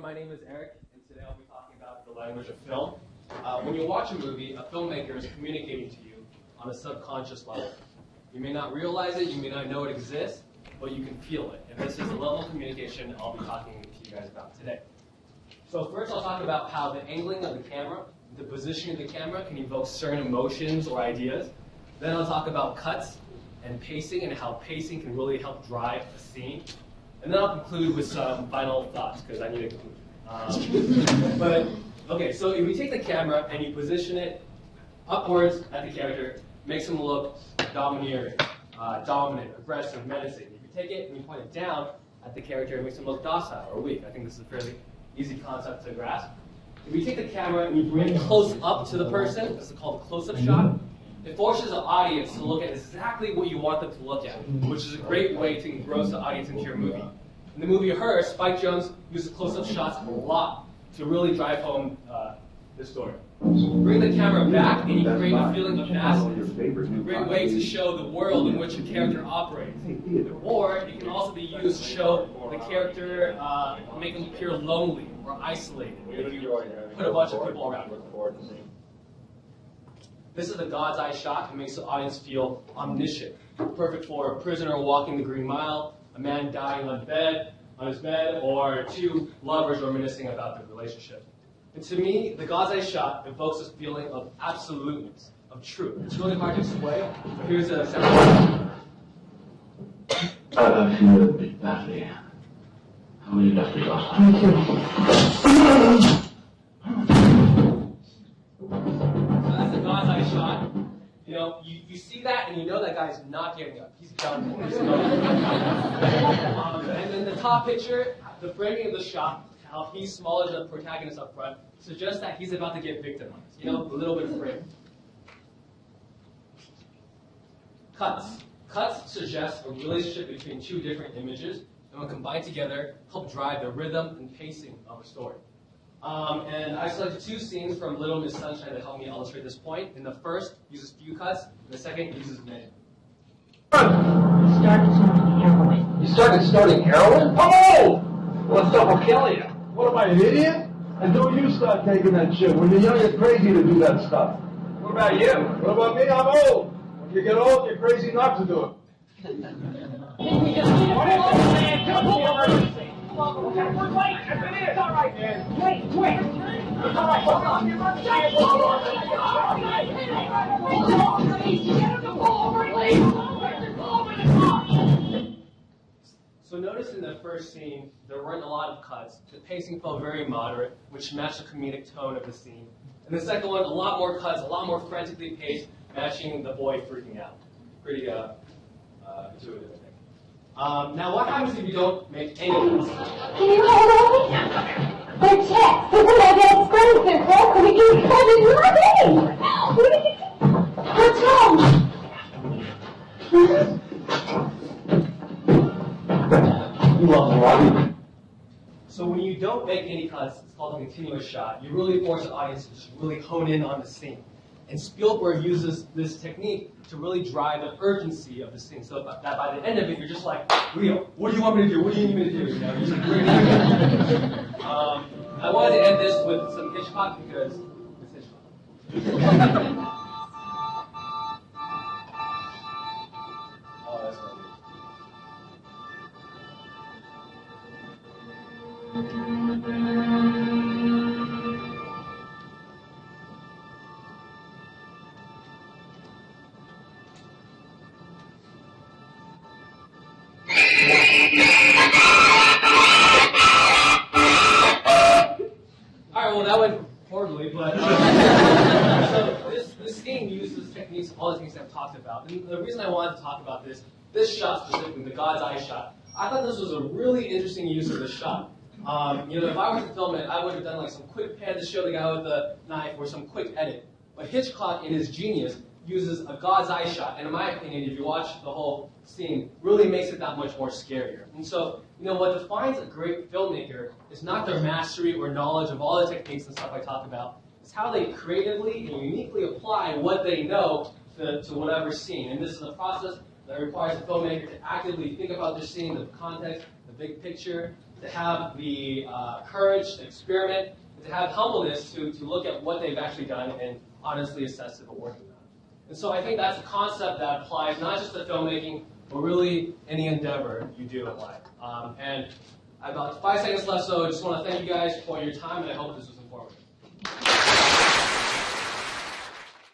My name is Eric, and today I'll be talking about the language of film. When you watch a movie, a filmmaker is communicating to you on a subconscious level. You may not realize it, you may not know it exists, but you can feel it. And this is the level of communication I'll be talking to you guys about today. So first I'll talk about how the angling of the camera, the positioning of the camera can evoke certain emotions or ideas. Then I'll talk about cuts and pacing and how pacing can really help drive a scene. And then I'll conclude with some final thoughts, because I need to conclude. Okay, so if you take the camera and you position it upwards at the character, makes him look domineering, dominant, aggressive, menacing. If you take it and you point it down at the character, it makes him look docile or weak. I think this is a fairly easy concept to grasp. If you take the camera and you bring it close up to the person, this is called a close-up shot, it forces the audience to look at exactly what you want them to look at, which is a great way to engross the audience into your movie. In the movie Her, Spike Jonze uses close-up shots a lot to really drive home the story. Bring the camera back and you create a feeling of vastness, a great way to show the world in which a character operates. Or it can also be used to show the character, make him appear lonely or isolated if you put a bunch of people around him. This is the God's eye shot. It makes the audience feel omniscient. Perfect for a prisoner walking the Green Mile, a man dying on his bed, or two lovers reminiscing about their relationship. And to me, the God's eye shot evokes this feeling of absoluteness, of truth. It's really hard to explain, but here's a sample. I feel a bit badly. How many left we got? Me too. God's eye shot. You know, you see that and you know that guy's not getting up. He's done. And then the top picture, the framing of the shot, how he's smaller than the protagonist up front, suggests that he's about to get victimized. You know, a little bit of frame. Cuts. Cuts suggest a relationship between two different images, and when combined together, help drive the rhythm and pacing of a story. And I selected two scenes from Little Miss Sunshine that help me illustrate this point. And the first uses few cuts, and the second uses many. You started snorting heroin? Oh! Well, stuff will kill you. What am I, an idiot? And don't you start taking that shit. When you're young, you're crazy to do that stuff. What about you? What about me? I'm old. When you get old, you're crazy not to do it. We're late. It's all right, man. Wait. It's all right. Hold on. So notice in the first scene, there weren't a lot of cuts. The pacing felt very moderate, which matched the comedic tone of the scene. And the second one, a lot more cuts, a lot more frantically paced, matching the boy freaking out. Pretty intuitive, I think. Now, what happens if you don't make any cuts? Can you hold on? They're checks. They're going to get expensive. How could you cut it? Nothing. What did you do? What's wrong? So when you don't make any cuts, it's called a continuous shot. You really force the audience to really hone in on the scene. And Spielberg uses this technique to really drive the urgency of the scene, so that by the end of it, you're just like, Leo, what do you want me to do? What do you need me to do? You know, you're just like, I wanted to end this with some Hitchcock because it's Hitchcock. Oh, that's right. Well, that went horribly, but so this scene uses techniques, all the things I've talked about. And the reason I wanted to talk about this shot specifically, the God's eye shot, I thought this was a really interesting use of the shot. You know, if I were to film it, I would have done like some quick pan to show the guy with the knife or some quick edit. But Hitchcock, in his genius, uses a God's eye shot, and in my opinion, if you watch the whole scene, really makes it that much more scarier. And so, you know, what defines a great filmmaker is not their mastery or knowledge of all the techniques and stuff I talked about. It's how they creatively and uniquely apply what they know to whatever scene. And this is a process that requires the filmmaker to actively think about their scene, the context, the big picture, to have the courage to experiment, and to have humbleness to look at what they've actually done and honestly assess if it worked or not. And so I think that's a concept that applies not just to filmmaking, but really any endeavor you do in life. And I have about 5 seconds left, so I just want to thank you guys for your time, and I hope this was